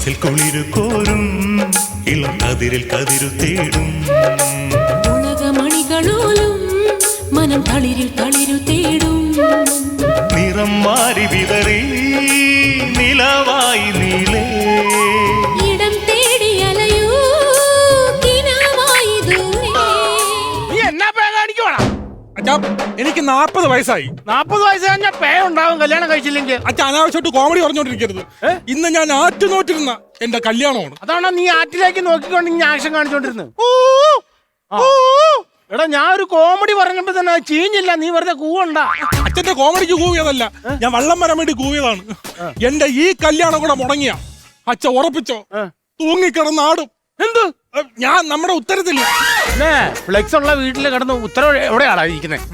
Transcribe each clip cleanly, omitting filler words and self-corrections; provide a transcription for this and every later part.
മനസ്സിൽ കുളിരു കോരും ഇളം കതിരിൽ കതിരു തേടും ഉലകമണികളോലും മനം തളിരിൽ തളിരു തേടും നിറം മാറി വിതറി നിലവായി നീളേ ഇടം തേടി അലയൂ കിനാവായി ദൂരെ. നീ എന്നാ പേ കാണിക്കുവാണോ? അച്ഛാ എനിക്ക് 40 വയസ്സായി. 40 വയസ്സ് കഴിഞ്ഞാൽ പേ ഉണ്ടാവും കല്യാണം കഴിച്ചില്ലെങ്കിൽ. അച്ഛാ അനാവശ്യമായിട്ട് കോമഡി പറഞ്ഞോണ്ടിരിക്കരുത്. ഇന്ന് ഞാൻ ആറ്റുനോറ്റിരുന്ന എന്റെ കല്യാണമാണ്. അതാണോ നീ ആറ്റിലേക്ക് നോക്കിക്കൊണ്ട് ഇങ്ങനെ ആക്ഷൻ കാണിച്ചോണ്ടിരുന്നത്? എടാ ഞാൻ ഒരു കോമഡി പറഞ്ഞപ്പോ തന്നെ ചീഞ്ഞില്ല, നീ വെറുതെ കൂവണ്ട. അച്ഛന്റെ കോമഡിക്ക് കൂവിയതല്ല, ഞാൻ വള്ളം വരാൻ വേണ്ടി കൂവിയതാണ്. എന്റെ ഈ കല്യാണം കൂടെ മുടങ്ങിയ അച്ഛ ഉറപ്പിച്ചോ തൂങ്ങിക്കിടന്നാടും. എന്ത്? ഞാൻ നമ്മുടെ ഉത്തരത്തില്ല ഫ്ലെക്സ് ഉള്ള വീട്ടിൽ കിടന്ന് ഉത്തരവ് എവിടെയാണോ ഇരിക്കുന്നത്?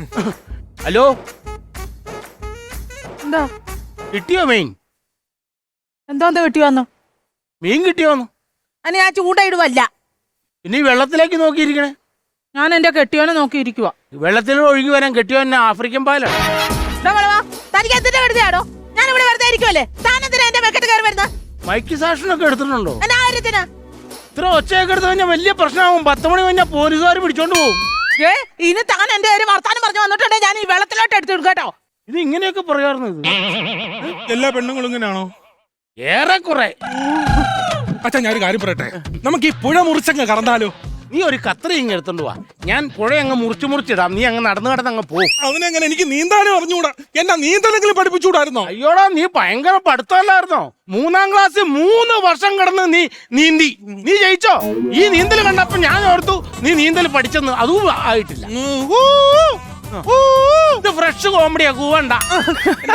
ഹലോ, എന്താ കിട്ടിയോ മീൻ? എന്തോന്ന് കിട്ടിയോന്നു? മീൻ കിട്ടിയോന്ന്? അനി ആ ചൂണ്ടയിടുവല്ല, പിന്നെ ഈ വെള്ളത്തിലേക്ക് നോക്കിയിരിക്കണേ. ഞാൻ എന്റെ കെട്ടിയോനെ നോക്കിയിരിക്കുവാ. വെള്ളത്തിൽ ഒഴുകി വരാൻ കെട്ടിയോ എന്നെ ആഫ്രിക്കൻ പാലാണ്. തനിക്ക് എന്തിന്റെ കരുതിയാടോ? ഞാൻ ഇവിടെ വെറുതെ ഇരിക്കുവല്ലേ, താനെന്തിനാ എന്റെ വെക്കറ്റ് കയറി വരുന്നത്? മൈക്ക് സാക്ഷനൊക്കെ എടുത്തിട്ടുണ്ടോ? എന്റെ ആയിരത്തിനാ ഇത്ര ഒച്ചയൊക്കെ എടുത്തു കഴിഞ്ഞാൽ വലിയ പ്രശ്നമാകും. 10 മണി കഴിഞ്ഞാൽ പോലീസുകാർ പിടിച്ചോണ്ട് പോകും. ഇനി താൻ എന്റെ ഒരു വർത്താനം പറഞ്ഞു വന്നിട്ടുണ്ടെ ഞാൻ ഈ വെള്ളത്തിലോട്ട് എടുത്തിടും കേട്ടോ. ഇത് ഇങ്ങനെയൊക്കെ പറയാറുന്നത് എല്ലാ പെണ്ണുങ്ങളും ഇങ്ങനെയാണോ? ഏറെക്കുറെ. അച്ഛാ ഞാനൊരു കാര്യം പറയട്ടെ, നമുക്ക് ഈ പുഴ മുറിച്ചങ്ങ് കറന്നാലോ? നീ ഒരു കത്രി ഇങ്ങ് എടുത്തോണ്ട് വാ, ഞാൻ പുഴ അങ്ങ് മുറിച്ചിടാം. നീ അങ്ങ് നടന്നു കിടന്ന് അങ്ങ് പോകും. അതിനെങ്ങനെ? എനിക്ക് നീന്താനും അറിഞ്ഞൂടാ. എന്നാ നീന്തലെങ്കിലും പഠിപ്പിച്ചൂടായിരുന്നോ? അയ്യോടാ, നീ ഭയങ്കര പഠിത്തമല്ലായിരുന്നോ? 3-ാം ക്ലാസ് 3 വർഷം കിടന്ന് നീ നീന്തി, നീ ജയിച്ചോ? ഈ നീന്തൽ കണ്ടപ്പോ ഞാൻ ഓർത്തു നീ നീന്തൽ പഠിച്ചെന്ന്. അതും ആയിട്ടില്ല. ഇത് ഫ്രഷ് കോമഡിയാ, കൂവണ്ട.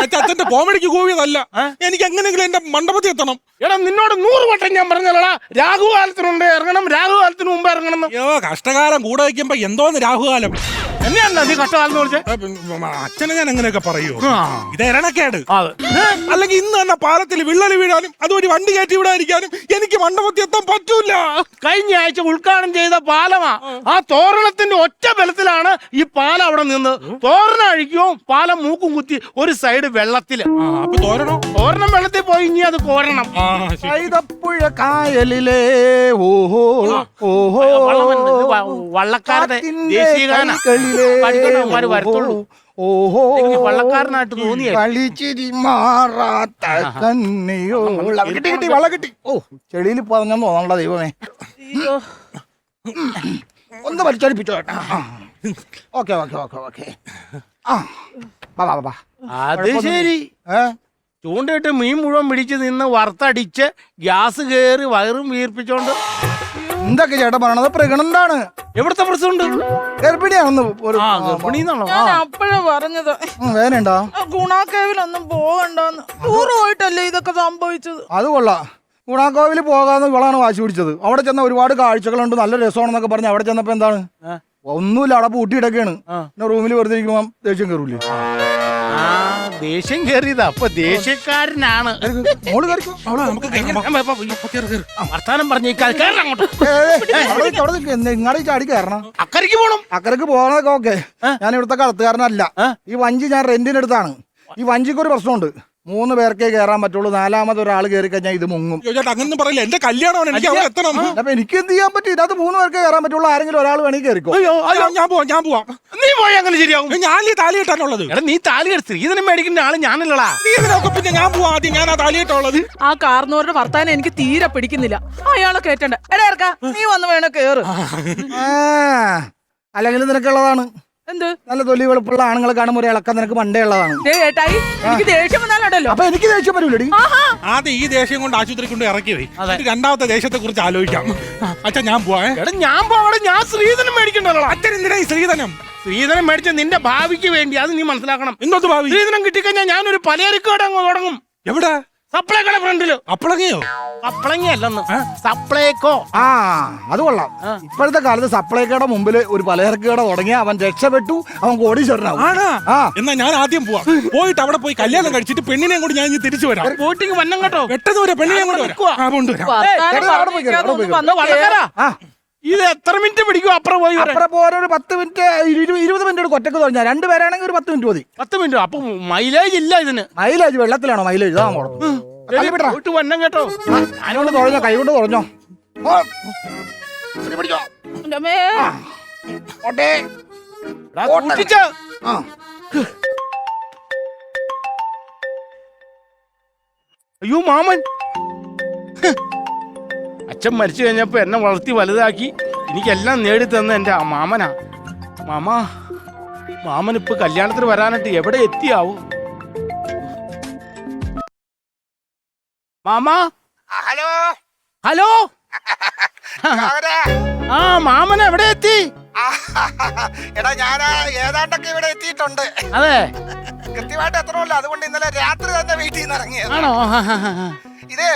അച്ഛന്റെ കോമഡിക്ക് കൂവിയതല്ല, എനിക്ക് എങ്ങനെയെങ്കിലും എന്റെ മണ്ഡപത്തിൽ എത്തണം. എടാ നിന്നോട് 100 വട്ടം ഞാൻ പറഞ്ഞല്ലടാ, രാഹുകാലത്തിനുണ്ട് ഇറങ്ങണം, രാഹുകാലത്തിന് മുമ്പ് ഇറങ്ങണം. അയ്യോ കഷ്ടകാലം കൂടെ വയ്ക്കുമ്പോ എന്തോന്ന് രാഹുകാലം. എന്നെയല്ല നീ കഷ്ടകാലം എന്ന് വിളിച്ചേ? അച്ഛനെ ഞാൻ എങ്ങനെയൊക്കെ പറയൂ? ആ. ഇത് എരണക്കേട്. അല്ലെങ്കിൽ ഇന്ന് തന്നെ പാലത്തിൽ വിള്ളൽ വീഴാനും അതുവഴി വണ്ടി കയറ്റി വിടാതിരിക്കാനും എനിക്ക് മണ്ഡപത്തിൽ എത്താൻ പറ്റൂല. കഴിഞ്ഞ ആഴ്ച ഉദ്ഘാടനം ചെയ്ത പാലമാ. ആ തോരണത്തിന്റെ ഒറ്റ ബലത്തിലാണ് ഈ പാലം അവിടെ നിന്ന്. തോരണം അഴിക്കോ പാലം മൂക്കും കുത്തി ഒരു സൈഡ് വെള്ളത്തില്. അപ്പൊ തോരണം വെള്ളത്തിൽ പോയി ഇനി അത് കോരണം. കൈതപ്പുഴ കായലിലെ ഓഹോ ഓഹോ വള്ളക്കാരുടെ ദേശീയ ഗാനം വരത്തുള്ളൂ. ഓഹോ വള്ളക്കാരനായിട്ട് തോന്നിയ കളിച്ചിരി മാറാത്ത കന്നിയോ. കിട്ടി കിട്ടി വള്ള കിട്ടി. ഓ ചെളിയിൽ പറഞ്ഞെന്ന് തോന്നണ്ട ദൈവമേ. ഒന്ന് പരിചരിപ്പിച്ചോ കേട്ടാ. Okay okay okay okay. ആ ബാ ബാ. അത് ശരി. ചൂണ്ടയിട്ട് മീൻ മുഴുവൻ പിടിച്ച് നിന്ന് വറുത്തടിച്ച് ഗ്യാസ് കയറി വയറും വീർപ്പിച്ചോണ്ട് എന്തൊക്കെ ചേട്ടാ പറയണത്? പ്രഗ്നന്റാണ്. എവിടത്തെ പ്രശ്നമുണ്ട്? ഗർഭിണിയാണെന്ന് ഗർഭിണിന്നാണോ? ഞാൻ അപ്പോഴാ പറഞ്ഞത് വേനണ്ടാ ഗുണാക്കേവിലൊന്നും പോകണ്ടെന്ന്. ടൂർ പോയിട്ടല്ലേ ഇതൊക്കെ സംഭവിച്ചത്. അത് കൊള്ളാം. ഗുണാക്കോവിൽ പോകാന്ന് ഇവളാണ് വാശി പിടിച്ചത്. അവിടെ ചെന്ന ഒരുപാട് കാഴ്ചകളുണ്ട്, നല്ല രസമാണെന്നൊക്കെ പറഞ്ഞ് അവിടെ ചെന്നപ്പോ എന്താണ്, ഒന്നുമില്ല, അവിടെ പൂട്ടിയിടൊക്കെയാണ്. പിന്നെ റൂമിൽ വെറുതെ ഇരിക്കുമ്പോ ദേഷ്യം കയറൂലേ? ദേഷ്യം കയറിയതാ. അപ്പൊ ദേഷ്യക്കാരനാണ്. വർത്താനം പറഞ്ഞ ഇങ്ങാടെ ചാടി കയറണം. അക്കരയ്ക്ക് പോണം. അക്കരക്ക് പോകണതൊക്കെ ഓക്കെ. ഞാൻ ഇവിടുത്തെ കളത്തുകാരനല്ല. ഈ വഞ്ചി ഞാൻ റെന്റിനെടുത്താണ്. ഈ വഞ്ചിക്ക് ഒരു പ്രശ്നമുണ്ട്, 3 പേർക്കേ കയറാൻ പറ്റുള്ളൂ. 4ാമത് ഒരാൾ കയറി കഴിഞ്ഞാൽ ഇത് മുങ്ങും. അങ്ങനെ പറയില്ല, എന്റെ കല്യാണമാണ്, എനിക്ക് അവിടെ എത്തണം. അപ്പൊ എനിക്ക് എന്ത് ചെയ്യാൻ പറ്റും? ഇതിനകത്ത് 3 പേർക്കേ കയറാൻ പറ്റുള്ളൂ. ആരെങ്കിലും ഒരാൾ വേണമെങ്കിൽ കയറിക്കോ. ഞാൻ പോവാം. നീ പോയി അങ്ങനെ ശരിയാവും. ഞാൻ താലി കെട്ടാനുള്ളത്. എടാ നീ താലി കെട്ടി സ്ത്രീധനം മേടിക്കുന്ന ആള് ഞാനല്ലടാ. പിന്നെ ഞാൻ പോവാം. ആദ്യം ഞാൻ ആ താലി കെട്ടുള്ളത്. ആ കാർന്നോരുടെ വർത്താനം എനിക്ക് തീരെ പിടിക്കുന്നില്ല. അയാളെ കേട്ടണ്ട. എടാ ഇറക്കാ, നീ വന്ന് വേണ കേറ്. അല്ലെങ്കിൽ നിനക്കുള്ളതാണ്. എന്ത്? നല്ല തൊലി വെളുപ്പുള്ള ആണുങ്ങളെ കാണുമ്പോൾ ഒരു ഇളക്കം നിനക്ക് പണ്ടേ ഉള്ളതാണ്. ഏട്ടായി, എനിക്ക് ദേഷ്യം വന്നാലുണ്ടല്ലോ. അപ്പൊ എനിക്ക് ദേഷ്യം വരൂലടി. ആദ്യം ഈ ദേഷ്യം കൊണ്ട് ആശുപത്രി കൊണ്ട് ഇറക്കി പോയി, രണ്ടാമത്തെ ദേഷ്യത്തെ കുറിച്ച് ആലോചിക്കാം. അച്ഛാ ഞാൻ പോവാ. എടാ ഞാൻ പോവാടെ, ഞാൻ സ്ത്രീധനം മേടിക്കണ്ടല്ലോ. അച്ഛൻ എന്തിനാ ഈ സ്ത്രീധനം? സ്ത്രീധനം മേടിച്ച നിന്റെ ഭാവിക്ക് വേണ്ടി, അത് നീ മനസ്സിലാക്കണം. ഇന്നത്തെ ഭാവി? സ്ത്രീധനം കിട്ടിക്കഴിഞ്ഞാൽ ഞാനൊരു പലചരക്കട അങ്ങ് തുടങ്ങും. എവിടെ? സപ്ലൈക്കോടെ ഫ്രണ്ടില്. അപ്പളങ്ങയോ? അപ്പളങ്ങിയല്ലെന്ന്, സപ്ലൈക്കോ. അത് കൊള്ളാം. ഇപ്പോഴത്തെ കാലത്ത് സപ്ലൈക്കോടെ മുമ്പിൽ ഒരു പലചരക്ക് കട തുടങ്ങിയ അവൻ രക്ഷപ്പെട്ടു, അവൻ കോടീശ്വരനാവും. എന്നാ ഞാൻ ആദ്യം പോവാം. പോയിട്ട് അവിടെ പോയി കല്യാണം കഴിച്ചിട്ട് പെണ്ണിനെ കൂടി ഞാൻ തിരിച്ചു വരാം. പോയിട്ടിങ് വന്നം കേട്ടോ. പെട്ടെന്ന് വരെ പെണ്ണിനെ കൊണ്ടുവരാം. ഇത് എത്ര മിനിറ്റ് പിടിക്കും അപ്പുറം പോയി? അപ്പുറം പോരാ ഒരു 10 മിനിറ്റ് 20 മിനിറ്റ് കൊറ്റക്ക് തുടങ്ങാം. 2 പേരാണെങ്കിൽ ഒരു 10 മിനിറ്റ് മതി. 10 മിനിറ്റ്. അപ്പൊ മൈലേജ് ഇല്ല ഇതിന്. മൈലേജ് വെള്ളത്തിലാണോ മൈലേജ്? ശരി, പോയിട്ട് വന്നം കേട്ടോ. ഞാനോട് തുഴഞ്ഞോ, കൈ കൊണ്ട് തുഴഞ്ഞോ. ഓ, പിടി, പിടിച്ചോ. എൻ്റെ അമ്മേ. ഓട്ടെ. എടാ, സൂക്ഷിച്ച്. ആ. അയ്യോ മാമൻ, അച്ഛൻ മരിച്ചു കഴിഞ്ഞപ്പോ എന്നെ വളർത്തി വലുതാക്കി എനിക്കെല്ലാം നേടിത്തന്ന എന്റെ മാമനാ. മാമൻ ഇപ്പൊ കല്യാണത്തിന് വരാനായിട്ട് എവിടെ എത്തിയാവോ? മാമാ. Hello hello. ആ മാമൻ എവിടെ എത്തി? എടാ ഞാൻ ഏതാണ്ടൊക്കെ ഇവിടെ എത്തിയിട്ടുണ്ട്. അതെ, കൃത്യമായിട്ട് എത്തണമല്ലോ, അതുകൊണ്ട് ഇന്നലെ രാത്രി തന്നെ വീട്ടിൽ നിന്ന് ഇറങ്ങിയത്. ആണോ? ഇതേ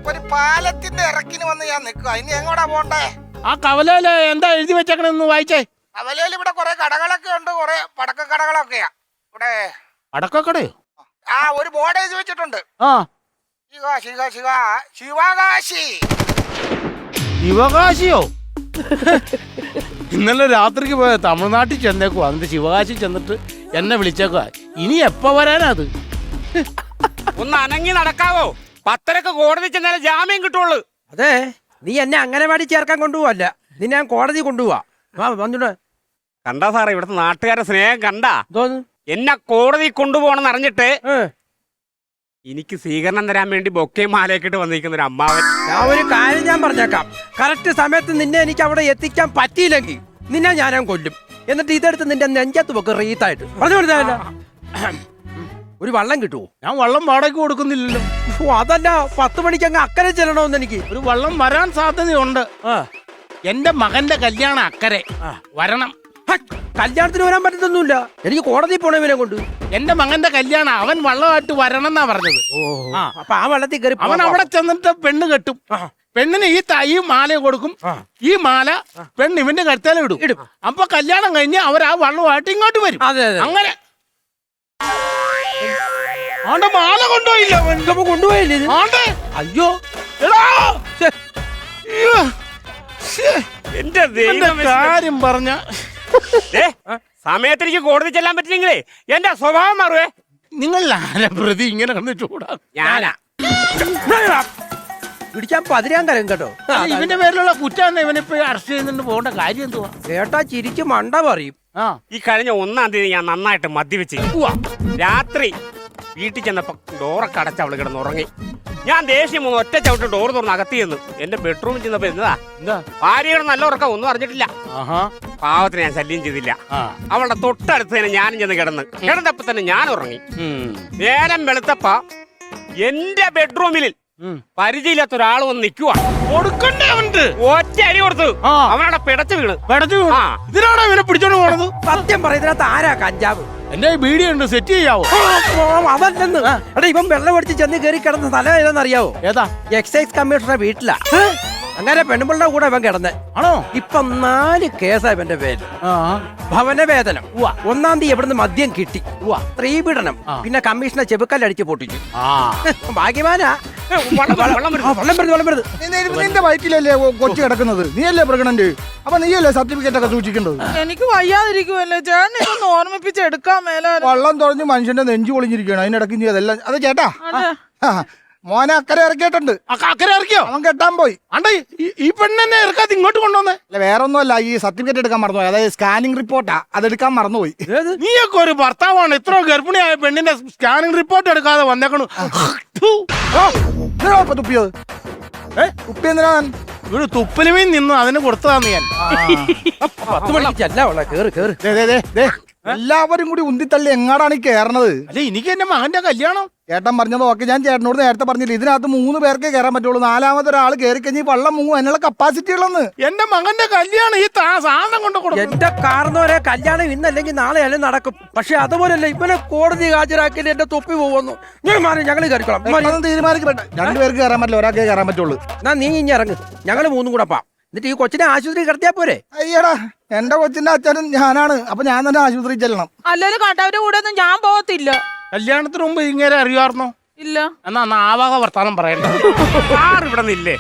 ഒരു പാലത്തിന്റെ ഇറക്കിന് വന്ന് ഞാൻ നിൽക്കുക. ഇനി എങ്ങോട്ടാ പോണ്ടേ? ആ കവലയില് എന്താ എഴുതി വെച്ചേക്കണെന്ന് വായിച്ചേ. അവലയിൽ ഇവിടെ കുറെ കടകളൊക്കെ ഉണ്ട്, കുറെ പടക്ക കടകളൊക്കെയാ ഇവിടെ. അടക്കക്കടയോ? ആ ഒരു ബോർഡ് എഴുതി വെച്ചിട്ടുണ്ട്. ആ, ശിവകാശി. ശിവകാശിയോ? ഇന്നലെ രാത്രിക്ക് പോയ തമിഴ്നാട്ടിൽ ചെന്നേക്കുവാ, അതിന്റെ ശിവകാശി ചെന്നിട്ട് എന്നെ വിളിച്ചേക്കുവാ. ഇനി എപ്പോ വരാനത്? ഒന്ന് അനങ്ങി നടക്കാവോ? 10:30 കോടതി ചെന്നാലേ ജാമ്യം കിട്ടുള്ളൂ. അതെ, നീ എന്നെ അംഗനവാടി ചേർക്കാൻ കൊണ്ടുപോവല്ല, നിന്നെ ഞാൻ കോടതി കൊണ്ടുപോവാ. വന്നിട്ട് കണ്ടാ സാറേ, ഇവിടുത്തെ നാട്ടുകാരെ സ്നേഹം കണ്ടാ? തോന്നു എന്നെ കോടതി കൊണ്ടുപോകണമെന്ന് അറിഞ്ഞിട്ട് എനിക്ക് സ്വീകരണം തരാൻ വേണ്ടി ബൊക്കയും മാലയൊക്കെ വന്നിരിക്കുന്ന ഒരു അമ്മാവൻ. ഞാൻ ഒരു കാര്യം ഞാൻ പറഞ്ഞേക്കാം, കറക്റ്റ് സമയത്ത് നിന്നെ എനിക്ക് അവിടെ എത്തിക്കാൻ പറ്റിയില്ലെങ്കിൽ നിന്നെ ഞാനും കൊല്ലും. എന്നിട്ട് ഇതെടുത്ത് നിന്റെ നെഞ്ചത്ത് വെക്ക് റീത്തായിട്ട്. പറഞ്ഞു കൊടുത്താല ഒരു വള്ളം കിട്ടുമോ? ഞാൻ വള്ളം വാടകയ്ക്ക് കൊടുക്കുന്നില്ലല്ലോ. അതല്ല, 10 മണിക്ക് അങ്ങ് അക്കരെ ചെല്ലണമെന്ന് എനിക്ക്. ഒരു വള്ളം വരാൻ സാധ്യതയുണ്ട്. എന്റെ മകന്റെ കല്യാണം അക്കരെ വരണം. കല്യാണത്തിന് വരാൻ പറ്റത്തൊന്നുമില്ല, എനിക്ക് കോടതി പോണവനെ കൊണ്ട്. എന്റെ മകന്റെ കല്യാണം അവൻ വള്ളമായിട്ട് വരണം എന്നാ പറഞ്ഞത്. അപ്പൊ ആ വള്ളത്തിൽ കയറി അവൻ അവിടെ ചെന്നിട്ട് പെണ്ണ് കെട്ടും. പെണ്ണിന് ഈ മാല കൊടുക്കും. ഈ മാല പെണ്ണ് ഇവന്റെ കരുത്തേലും ഇടും. അപ്പൊ കല്യാണം കഴിഞ്ഞ് അവർ ആ വള്ളമായിട്ട് ഇങ്ങോട്ട് വരും. അങ്ങനെ ആണ്ടെ മാല കൊണ്ടുപോയില്ല. കൊണ്ടുപോയില്ലേ? ആണ്ടെ അയ്യോ, എടാ, എന്റെ ഇവന്റെ കാര്യം പറഞ്ഞ സമയത്ത് എനിക്ക് കോടതി ചെല്ലാൻ പറ്റില്ലെങ്കിലേ എന്റെ സ്വഭാവം മാറുവേ. നിങ്ങൾ ആരെ പ്രതി ഇങ്ങനെ കണ്ടിട്ടുകൂടാ? ഞാനാ പിടിക്കാൻ 13 തരം കേട്ടോ. ഇവന്റെ പേരിലുള്ള കുറ്റാണ് ഇവനിപ്പോ അറസ്റ്റ് ചെയ്യുന്നുണ്ട്. പോകേണ്ട കാര്യം എന്തുവാ? കേട്ടാ ചിരിച്ച് മണ്ട പറയും. ഈ കഴിഞ്ഞ 1-ാം തീയതി ഞാൻ നന്നായിട്ട് മദ്യപിച്ച് രാത്രി വീട്ടിൽ ചെന്നപ്പോ ഡോറൊക്കെ അടച്ച അവള് കിടന്നുറങ്ങി. ഞാൻ ദേഷ്യം ഒറ്റ ചവിട്ട് ഡോർ തുറന്ന് അകത്തി ചെന്നു. എന്റെ ബെഡ്റൂമിൽ ചെന്നപ്പോ എന്താ ഭാര്യയുടെ നല്ല ഉറക്കം, ഒന്നും അറിഞ്ഞിട്ടില്ല. പാവത്തിന് ഞാൻ ശല്യം ചെയ്തില്ല. അവളുടെ തൊട്ടടുത്ത് തന്നെ ഞാനും ചെന്ന് കിടന്നപ്പോ തന്നെ ഞാൻ ഉറങ്ങി. നേരം വെളുത്തപ്പ എന്റെ ബെഡ്റൂമിൽ പരിചയമില്ലാത്ത ഒരാൾ വന്ന് നിൽക്കുവാ. ഒറ്റ അടി കൊടുത്തു. അവനവിടെ പിടച്ചു വീണ്. ഇതിനാണോ ഇവനെ പിടിച്ചോണ്ട് പോണത്? സത്യം പറയുന്നതിനകത്ത് ആരാ കഞ്ചാവ്? എന്റെ വീഡിയോ ഉണ്ട്, സെറ്റ് ചെയ്യാവോ? അതല്ലെന്ന്. എടാ, ഇവൻ വെള്ളം ഒടിച്ച് ചെന്ന് കയറി കിടന്ന സ്ഥലം ഏതാന്ന് അറിയാവോ? ഏതാ? എക്സൈസ് കമ്മീഷണറുടെ വീട്ടിലാ. അങ്ങനെ പെണ്ണുമ്പിളുടെ കൂടെ ഇവൻ കിടന്നെ. ആണോ? ഇപ്പൊ 4 കേസാ ഇവന്റെ പേര്. ഭവനവേതനം, 1-ാം തീയതി എവിടുന്ന് മദ്യം കിട്ടി, സ്ത്രീപീഡനം, പിന്നെ കമ്മീഷനെ ചെബുക്കല്ലടിച്ച് പൊട്ടിച്ചു. ഭാഗ്യവാനാ. വെള്ളം വരുത്. നിന്റെ വയറ്റിലല്ലേ കൊച്ചു കിടക്കുന്നത്? നീയല്ലേ പ്രഗ്നന്റ്? അപ്പൊ നീയല്ലേ സർട്ടിഫിക്കറ്റ് ഒക്കെ സൂക്ഷിക്കേണ്ടത്? എനിക്ക് വയ്യാതിരിക്കുമല്ലേ ചേട്ടൻ, ഇതൊന്ന് ഓർമ്മിപ്പിച്ചെടുക്കാൻ മേലെ. വള്ളം തുറഞ്ഞ് മനുഷ്യന്റെ നെഞ്ചു പൊളിഞ്ഞിരിക്കുകയാണ്, അതിനിടയ്ക്ക് നീ അതെല്ലാം. അത് ചേട്ടാ, മോനെ അക്കരെ ഇറക്കിയിട്ടുണ്ട്. അക്കരെ ഇറക്കിയോ? അവൻ കെട്ടാൻ പോയി. അണ്ടേ ഈ പെണ്ണെന്നെ ഇറക്കാതെ ഇങ്ങോട്ട് കൊണ്ടുവന്നേ? അല്ല, വേറെ ഒന്നുമല്ല, ഈ സർട്ടിഫിക്കറ്റ് എടുക്കാൻ മറന്നുപോയി. അതായത് സ്കാനിങ് റിപ്പോർട്ടാ, അതെടുക്കാൻ മറന്നുപോയി. നീയൊക്കെ ഒരു ഭർത്താവാണ്, ഇത്ര ഗർഭിണിയായ പെണ്ണിന്റെ സ്കാനിങ് റിപ്പോർട്ട് എടുക്കാതെ വന്നേക്കണു. തുപ്പിയത് തുപ്പിയെന്തിനാ? ഒരു തുപ്പലുമീൻ നിന്ന് അതിന് കൊടുത്തതാന്ന് ഞാൻ. 10 മണിക്ക് ചെല്ലാവുള്ള. കേറ് കേറ്. എല്ലാവരും കൂടി ഉന്തിത്തള്ളി എങ്ങാടാണ് ഈ കേറണത്? അല്ലെ, എനിക്ക് എന്റെ മകന്റെ കല്യാണം. ചേട്ടൻ പറഞ്ഞത് ഓക്കെ, ഞാൻ ചേട്ടനോട് നേരത്തെ പറഞ്ഞില്ല, ഇതിനകത്ത് 3 പേർക്കേ കയറാൻ പറ്റുള്ളൂ. 4ാമത്തെ ഒരാൾ കയറി കഴിഞ്ഞാൽ വള്ളം മുങ്ങും, അതിനുള്ള കപ്പാസിറ്റി ഉള്ളന്ന്. എന്റെ മകന്റെ കല്യാണം ഈ സാധനം കൊണ്ട് കൊടുക്കും. എന്റെ കാരണവരെ കല്യാണം ഇന്നല്ലെങ്കിൽ നാളെ അല്ലേ നടക്കും. പക്ഷെ അതുപോലല്ല, ഇവനെ കോടതി ഹാജരാക്കിയിട്ട് എന്റെ തൊപ്പി പോകുന്നു. ഞാൻ മാറി, ഞങ്ങൾ കയറിക്കോളാം. തീരുമാനിക്കപ്പെട്ട 2 പേർക്ക് കയറാൻ പറ്റില്ല, ഒരാൾക്കേ കയറാൻ പറ്റുള്ളൂ. എന്നാ നീ ഇനി ഇറങ്ങ്, ഞങ്ങൾ 3 കൂടെ പാം. എന്നിട്ട് ഈ കൊച്ചിനെ ആശുപത്രി കിടത്തിയാ പോരെ? അയ്യടാ, എന്റെ കൊച്ചിന്റെ അച്ഛനും ഞാനാണ്, അപ്പൊ ഞാൻ തന്നെ ആശുപത്രി ചെല്ലണം. അല്ലല്ലോ കണ്ടവരുടെ കൂടെ ഒന്നും ഞാൻ പോകത്തില്ല. കല്യാണത്തിന് മുമ്പ് ഇങ്ങനെ അറിയാർന്നോ? ഇല്ല. എന്നാ ആവാക വർത്താനം പറയണ്ട. സാർ ഇവിടെ നില്ലേ?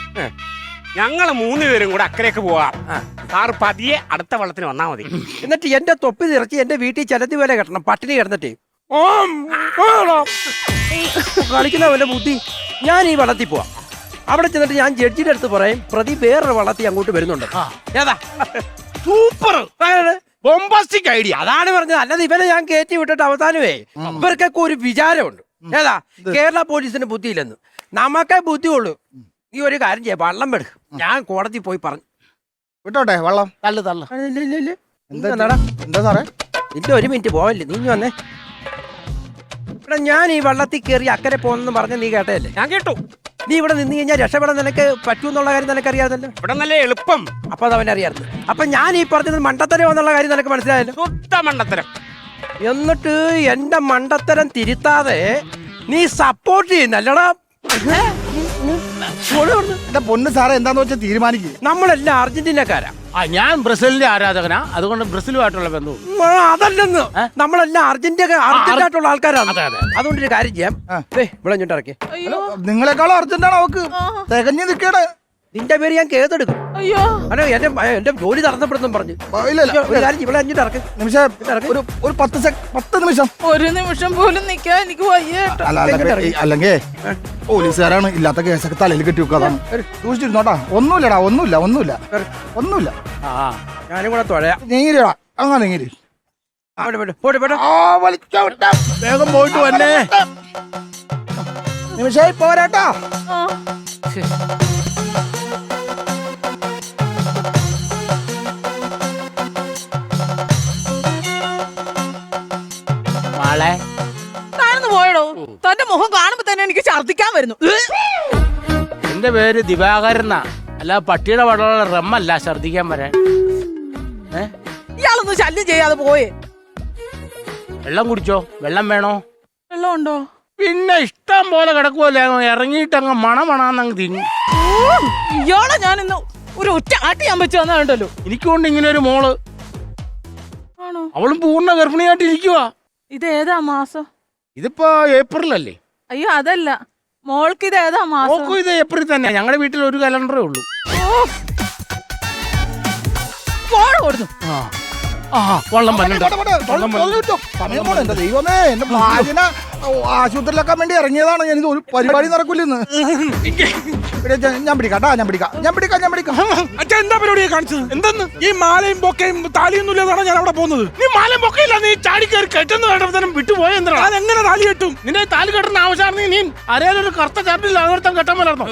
ഞങ്ങള് 3 പേരും കൂടെ അക്കരയ്ക്ക് പോവാം. സാർ പതിയെ അടുത്ത വള്ളത്തിന് വന്നാ മതി. എന്നിട്ട് എന്റെ തൊപ്പി നിറച്ച് എന്റെ വീട്ടിൽ ചെലത്തി പോലെ കെട്ടണം, പട്ടിണി കിടന്നിട്ട്. കളിക്കുന്ന വല്ല ബുദ്ധി. ഞാൻ ഈ വള്ളത്തിൽ പോവാം. അവിടെ ചെന്നിട്ട് ഞാൻ ജഡ്ജിയുടെ അടുത്ത് പറയും പ്രതി വേറൊരു വള്ളത്തിൽ അങ്ങോട്ട് വരുന്നുണ്ട്. ഏതാ? Super bombastic idea. അതാണ് പറഞ്ഞത്. അല്ലാതെ ഇവനെ ഞാൻ കയറ്റി വിട്ടിട്ട് അവസാനമേ ഇവർക്കൊക്കെ ഒരു വിചാരമുണ്ട്. ഏതാ? കേരള പോലീസിന് ബുദ്ധിയില്ലെന്ന്. നമുക്കേ ബുദ്ധിയുള്ളൂ. നീ ഒരു കാര്യം ചെയ്യാം, വള്ളം വിട്. ഞാൻ കോടതി പോയി പറഞ്ഞു വിട്ടോട്ടെ വള്ളം. തള്ളു തള്ളു. എന്താ സാറേ? ഇല്ല, ഒരു മിനിറ്റ് പോവല്ലേ, നീ ഇഞ്ഞ് വന്നേ. ഇവിടെ ഞാൻ ഈ വള്ളത്തിൽ കയറി അക്കരെ പോകുന്നെന്ന് പറഞ്ഞ നീ കേട്ടതല്ലേ? ഞാൻ കേട്ടു. നീ ഇവിടെ നിന്ന് കഴിഞ്ഞാൽ രക്ഷപ്പെടാൻ നിനക്ക് പറ്റൂന്നുള്ള കാര്യം നിനക്ക് അറിയാതല്ലോ. ഇവിടെ നല്ല എളുപ്പം. അപ്പൊ അത് അവനറിയാറുണ്ട്. അപ്പൊ ഞാൻ ഈ പറഞ്ഞത് മണ്ടത്തരം എന്നുള്ള കാര്യം നിനക്ക് മനസ്സിലായല്ലോ. ശുദ്ധ മണ്ടത്തരം. എന്നിട്ട് എന്റെ മണ്ടത്തരം തിരുത്താതെ നീ സപ്പോർട്ട് ചെയ്യുന്നല്ലടാ. എന്റെ പൊന്ന് സാറേ, എന്താന്ന് വെച്ചാൽ തീരുമാനിക്കുക. നമ്മളെല്ലാം അർജന്റീനക്കാരാ. ഞാൻ ബ്രസീലിന്റെ ആരാധകനാ, അതുകൊണ്ട് ബ്രസീലുമായിട്ടുള്ള ബന്ധവും. അതല്ലെന്ന്, നമ്മളെല്ലാം അർജന്റീനായിട്ടുള്ള ആൾക്കാരാണ്. അതുകൊണ്ട് ഒരു കാര്യം ചെയ്യാം, ഇവിടെ ഇങ്ങോട്ട് ഇറക്കി. നിങ്ങളെക്കാളും അർജന്റാണ് അവക്ക്. തികഞ്ഞു നിൽക്കണേ. നിന്റെ പേര് ഞാൻ കേസെടുക്കും. അയ്യോ അല്ല, എന്റെ ജോലി തടസ്സപ്പെടുന്നു പറഞ്ഞു. ഒരു കാര്യം ഇവിടെ അഞ്ഞിട്ട് ഇറക്കി. നിമിഷം ഒരു 10 നിമിഷം. ഒരു നിമിഷം പോലും നിക്കാൻ എനിക്ക് വയ്യ. അല്ലെങ്കിൽ പോലീസുകാരാണ്, ഇല്ലാത്ത കേസൊക്കെ തലയിൽ കെട്ടി വെക്കാതാണ്. സൂക്ഷിച്ചിരുന്നോട്ടാ. ഒന്നുമില്ല. ഞാനും കൂടെ തൊഴയാം. നീങ്ങിരിടാ, അങ്ങനെ നീങ്ങിരി. വേഗം പോയിട്ട് വന്നേ. നിമിഷമായി പോരാട്ടാ. മാളെ താനൊന്ന് പോയടോ. തന്റെ മുഖം കാണുമ്പോ തന്നെ എനിക്ക് ഛർദിക്കാൻ വരുന്നു. എന്റെ പേര് ദിവാകരന, അല്ല പട്ടിയുടെ വടമുള്ള റമ്മല്ല ഛർദിക്കാൻ വരാൻ. ഇയാളൊന്നും ശല്യം ചെയ്യാതെ പോയേ. വെള്ളം കുടിച്ചോ? വെള്ളം വേണോ? വെള്ളം ഉണ്ടോ? പിന്നെ ഇഷ്ടം പോലെ കിടക്കുമല്ലേ, ഇറങ്ങിയിട്ട് അങ്ങ് മണമണാന്നങ്ങ് തിന്നു. ഇയാളെ ഞാൻ ഇന്ന് ഒരു ഒറ്റ ആട്ടി ഞാൻ വെച്ച് തന്നുണ്ടല്ലോ. എനിക്കൊണ്ട് ഇങ്ങനെ ഒരു മോള്, ആണോ? അവളും പൂർണ്ണ ഗർഭിണിയായിട്ട് ഇരിക്കുവാ. ഇത് ഏതാ മാസം? ഇതിപ്പോ ഏപ്രിലല്ലേ? അയ്യോ അതല്ല, മോൾക്ക് ഇത് ഏതാ മാസം? നോക്കൂ, ഇത് ഏപ്രിൽ തന്നെ. ഞങ്ങളുടെ വീട്ടിൽ ഒരു കലണ്ടറേ ഉള്ളൂ. കൊടുത്തു. വെള്ളം സമയം പോണ. എന്റെ ദൈവമേ, എന്റെ ഭാര്യനെ ആശുപത്രിയിലാക്കാൻ വേണ്ടി ഇറങ്ങിയതാണ്. ഞാൻ ഒരു പരിപാടി നടക്കൂലെന്ന്. ഞാൻ പിടിക്കാം. അച്ഛാ, എന്താ പരിപാടിയെ കാണിച്ചത്? എന്തെന്ന് ഈ മാലയും ബൊക്കയും താലിയൊന്നും ഇല്ലാതാണ് ഞാൻ അവിടെ പോകുന്നത്. നീ മാലം പൊക്കയില്ല, നീ ചാടി കയറി കെട്ടുന്ന വേണ്ടവനും വിട്ടുപോയ എന്താ? അതെങ്ങനെ താലി കെട്ടും? നിന്റെ താലി കെട്ടുന്ന ആവശ്യമാണ്. നീ അറിയാലൊരു കറുത്ത ചാട്ടിൽ അകർത്തം കെട്ടാൻ പലർന്നോ?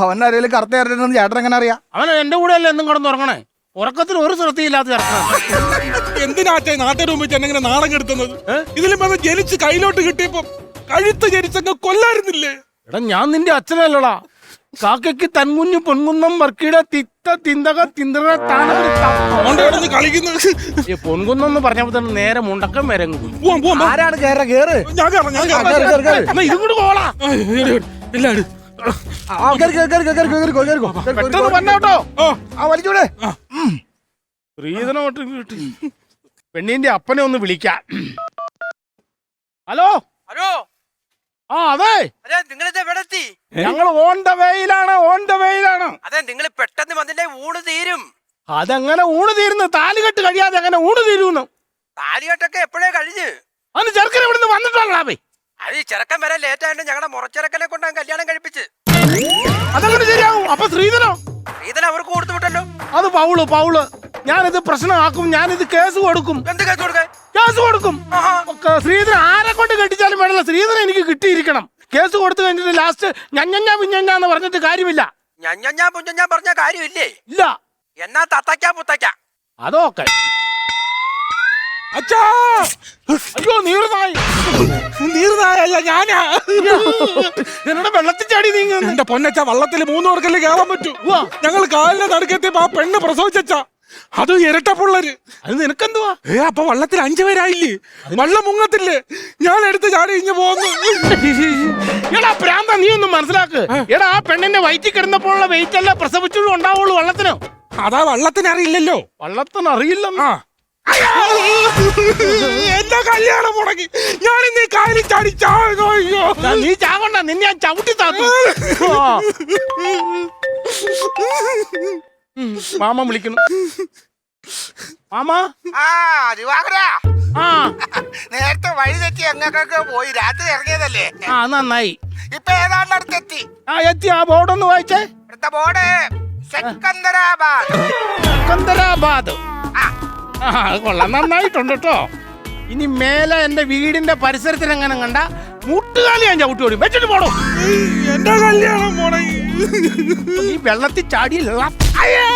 അവന്റെ അറിയില്ല കറുത്ത ചേട്ടൻ ചേട്ടൻ എങ്ങനെ അറിയാം? അവൻ എന്റെ കൂടെ അല്ലേ എന്നും കിടന്നുറങ്ങണേ. ഉറക്കത്തിൽ ഒരു ശ്രദ്ധയില്ലാത്ത ചേർക്കണം. എന്തിനാച്ചേ നാട്ടുകാർ മുമ്പ് എന്നെങ്ങനെ നാടകം എടുത്തുന്നത്? ഇതിലും വന്ന് ജനിച്ച് കയ്യിലോട്ട് കിട്ടിയപ്പോ കഴുത്ത് ജനിച്ചങ്ങ് കൊല്ലായിരുന്നില്ലേ? എടാ, ഞാൻ നിന്റെ അച്ഛനല്ലടാ. കാക്കയ്ക്ക് തൻകുഞ്ഞു പൊൻകുന്നം വർക്കിയുടെ തിത്ത തിന്തക തിന്തക കളിക്കുന്നത്. ഈ പൊൻകുന്നെന്ന് പറഞ്ഞപ്പോ തന്നെ നേരെ മുണ്ടക്കം വരെ ആരാണ് കേറ്? ഇതും കൂടെ കോളാ. പെട്ടെന്ന് വന്നോട്ടോ. വലിച്ചൂടെ. സ്ത്രീധനോട്ട് കിട്ടി. പെണ്ണിന്റെ അപ്പനെ ഒന്ന് വിളിക്കാം. ഹലോ. ഹലോ. അതെ, നിങ്ങളിത് എവിടെ എത്തി? ഞങ്ങൾ ഓൺ ദ വേയിലാണ്. അതെ, നിങ്ങൾ പെട്ടെന്ന് വന്നില്ലേ ഊണ് തീരും. അതെങ്ങനെ ഊണ് തീരുന്നു? താലികെട്ട് കഴിയാതെ എങ്ങനെ ഊണ് തീരുന്നു? താലികെട്ടൊക്കെ എപ്പോഴേ കഴിഞ്ഞ്. അതിന് ചെറുക്കൻ ഇവിടുന്ന് വന്നിട്ടുള്ളാ. അത് ഈ ചെറുക്കൻ വരാൻ ലേറ്റ് ആയിട്ട് ഞങ്ങളുടെ മുറച്ചെറുക്കനെ കൊണ്ട് കല്യാണം കഴിപ്പിച്ച്. അതങ്ങനെ ശരിയാവും. അപ്പൊ സ്ത്രീധനം അവർക്ക് കൊടുത്തു വിട്ടല്ലോ. അത് പൗള് ഞാനിത് പ്രശ്നമാക്കും. ഞാനിത് കേസ് കൊടുക്കും. എന്ത് കേസ് കൊടുക്കാൻ? കേസ് കൊടുക്കും. സ്ത്രീധനം ആരെ കൊണ്ട് കെട്ടിച്ചാലും വേണല്ലോ, സ്ത്രീധനം എനിക്ക് കിട്ടിയിരിക്കണം. കേസ് കൊടുത്തു കഴിഞ്ഞിട്ട് ലാസ്റ്റ് ഞഞ്ഞാന്ന് പറഞ്ഞിട്ട് കാര്യമില്ല. ഞാൻ പറഞ്ഞ കാര്യമില്ലേ? ഇല്ല. എന്നാ തത്തയ്ക്കാ പുത്തയ്ക്ക അതൊക്കെ. അച്ഛാ, അയ്യോ, നീർനായല്ല ഞാനാ. എന്നോട് വെള്ളത്തിൽ ചാടി നീങ്ങുന്നു. എന്റെ പൊന്നച്ച, വള്ളത്തിൽ 3 പേർക്കല്ലേ കയറാൻ പറ്റൂ. ഞങ്ങൾ കാലിന്റെ നടുക്കെത്തിയപ്പോ ആ പെണ്ണ് പ്രസവിച്ചാ. അത് ഇരട്ടപ്പുള്ളര്. അത് നിനക്കെന്തുവാ? അപ്പൊ വള്ളത്തിൽ 5 പേരായില്ലേ? വള്ളം മുങ്ങത്തില്ലേ? ഞാൻ എടുത്ത് ചാടി ഇഞ്ഞു പോകുന്നു. എടാ പ്രാന്ത, നീ ഒന്നും മനസ്സിലാക്ക്. എടാ, ആ പെണ്ണിന്റെ വയറ്റിൽ കിടന്നപ്പോഴുള്ള വെയിറ്റ് അല്ല പ്രസവിച്ചുള്ളൂ ഉണ്ടാവുള്ളൂ വള്ളത്തിന്. അതാ വള്ളത്തിന് അറിയില്ലല്ലോ. വള്ളത്തിന് അറിയില്ലെന്നാ. എന്റെ കല്യാണം മുടങ്ങി. ഞാൻ ഇന്ന് കാലിൽ ചാടി ചാവോ? നീ ചാവണ്ട, നിന്നെ ഞാൻ ചവിട്ടി താത്തു. മാമ വിളിക്കുന്നു. മാമാ ആ ദിവാകരാ, ആ നേരത്തെ വഴി തെറ്റി എങ്ങൊക്കെ പോയി, രാത്രി ഇറങ്ങിയതല്ലേ? ആ നന്നായി. ഇപ്പൊ ഏതാണ്ട് അടുത്തെത്തി. ആ എത്തി. ആ ബോർഡൊന്ന് വായിച്ചേ. അടുത്ത ബോർഡ് സെക്കന്ദരാബാദ്. സിക്കന്ദരാബാദ്. ആ, ആ അത് കൊള്ളാം, നന്നായിട്ടുണ്ട് കേട്ടോ. ഇനി മേലെ എന്റെ വീടിന്റെ പരിസരത്തിൽ എങ്ങനെ കണ്ട മുട്ടുകാലി ഞാൻ ചവിട്ടി ഓടി വെച്ചിട്ട് പോടോ. എന്റെ കല്യാണം മുടങ്ങി. നീ വെള്ളത്തിൽ ചാടിയില്ല. അയ്യോ